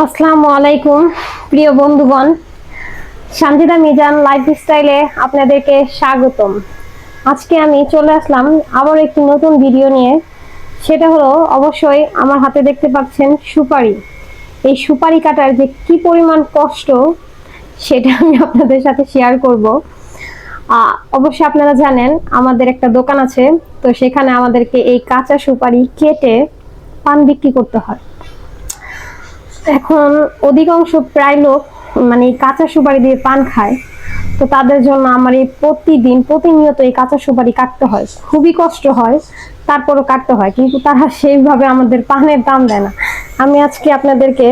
আসসালামু আলাইকুম প্রিয় বন্ধুগণ, সানজিদা মিজান লাইফস্টাইলে আপনাদেরকে স্বাগতম। আজকে আমি চলে আসলাম আবার একটি নতুন ভিডিও নিয়ে। সেটা হলো অবশ্যই আমার হাতে দেখতে পাচ্ছেন সুপারি। এই সুপারি কাটার যে কি পরিমাণ কষ্ট সেটা আমি আপনাদের সাথে শেয়ার করব। অবশ্যই আপনারা জানেন আমাদের একটা দোকান আছে, তো সেখানে আমাদেরকে এই কাঁচা সুপারি কেটে পান বিক্রি করতে হয়। এখন অধিকাংশ প্রায় লোক মানে কাঁচা সুপারি দিয়ে পান খায়, তো তাদের জন্য আমার এই প্রতিনিয়ত এই কাঁচা সুপারি কাটতে হয়, খুবই কষ্ট হয়। তারপরও কাটতে হয়, কিন্তু তারা সেইভাবে আমাদের পানের দাম দেয় না। আমি আজকে আপনাদেরকে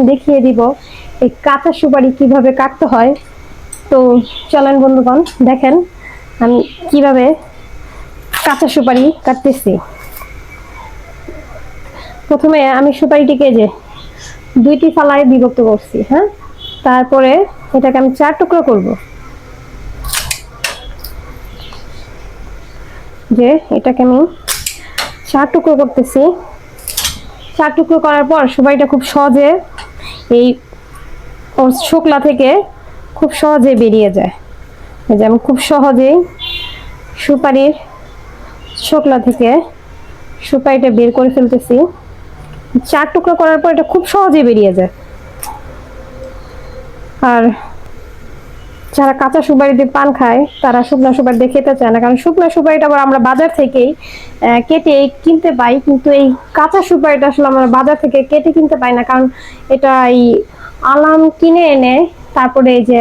দেখিয়ে দিব এই কাঁচা সুপারি কিভাবে কাটতে হয়। তো চলেন বন্ধুগণ, দেখেন আমি কিভাবে কাঁচা সুপারি কাটতেছি। প্রথমে আমি সুপারিটিকে দুইটি ফালায় বিভক্ত করছি। হ্যাঁ, তারপরে এটাকে আমি 4 টুকরো করব। এটাকে আমি 4 টুকরো করতেছি। 4 টুকরো করার পর সুপারিটা খুব সহজে এই শোকলা থেকে খুব সহজে বেরিয়ে যায়। আমি খুব সহজেই সুপারির শোকলা থেকে সুপারিটা বের করে ফেলতেছি। 4 টুকরো করার পর এটা খুব সহজে বেরিয়ে যায়। আর যারা কাঁচা সুপারি দিয়ে পান খায় তারা শুকনো সুপারি দিয়ে খেতে চায় না, কারণ শুকনো সুপারিটা আবার আমরা বাজার থেকেই কেটে কিনতে পাই, কিন্তু এই কাঁচা সুপারিটা আসলে আমরা বাজার থেকে কেটে কিনতে পাই না, কারণ এটা এই আলাম কিনে এনে তারপরে এই যে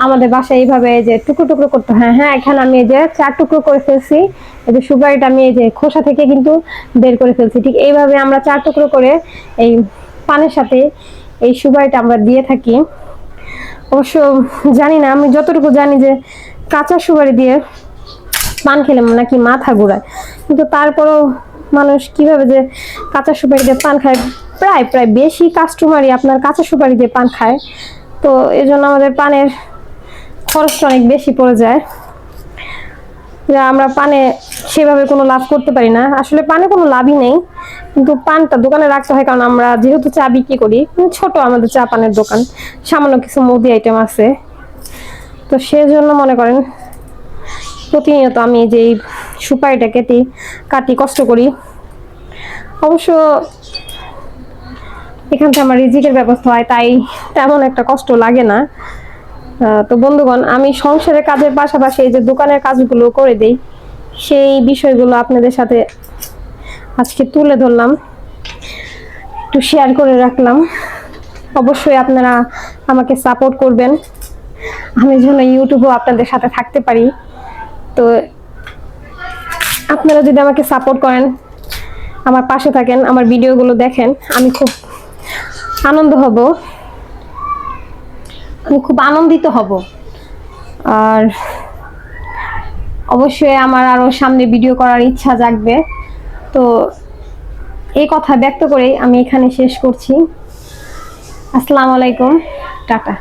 আমাদের বাসায় এইভাবে টুকরো টুকরো করতে হয়। হ্যাঁ, এখানে আমি 4 টুকরো করে ফেলছি। এই যে সুপারিটা আমি খোসা থেকে কিন্তু বের করে ফেলছি। ঠিক এইভাবে আমরা 4 টুকরো করে এই পানের সাথে এই সুপারিটা আমরা দিয়ে থাকি। অবশ্য জানি না, আমি যতটুকু জানি যে কাঁচা সুপারি দিয়ে পান খেলে নাকি মাথা ঘোরায়, কিন্তু তারপরও মানুষ কিভাবে কাঁচা সুপারি দিয়ে পান খায়। প্রায় বেশি কাস্টমারই আপনার কাঁচা সুপারি দিয়ে পান খায়, তো এই জন্য আমাদের পানের খরচটা অনেক বেশি পড়ে যায়, যা আমরা পানে সেভাবে কোনো লাভ করতে পারি না। আসলে পানে কোনো লাভই নেই, কিন্তু পানটা দোকানে রাখতে হয়, কারণ আমরা যেহেতু চা বিক্রি করি, ছোট আমাদের চা পানের দোকান, সামান্য কিছু মুদি আইটেম আছে, তো সেজন্য মনে করেন প্রতিনিয়ত আমি এই সুপারিটা কাটি কষ্ট করি। অবশ্য এখান থেকে আমার রিজিকের ব্যবস্থা হয়, তাই তেমন একটা কষ্ট লাগে না। তো বন্ধুগণ, আমি সংসারের কাজের পাশাপাশি এই যে দোকানের কাজগুলো করে দেই, সেই বিষয়গুলো আপনাদের সাথে আজকে তুলে ধরলাম, একটু শেয়ার করে রাখলাম। অবশ্যই আপনারা আমাকে সাপোর্ট করবেন, আমি যেন ইউটিউবেও আপনাদের সাথে থাকতে পারি। তো আপনারা যদি আমাকে সাপোর্ট করেন, আমার পাশে থাকেন, আমার ভিডিওগুলো দেখেন, আমি খুব আনন্দিত হব। আর অবশ্যই আমার আরো সামনে ভিডিও করার ইচ্ছা জাগবে। তো এই কথা ব্যক্ত করেই আমি এখানে শেষ করছি। আসসালামু আলাইকুম, টাটা।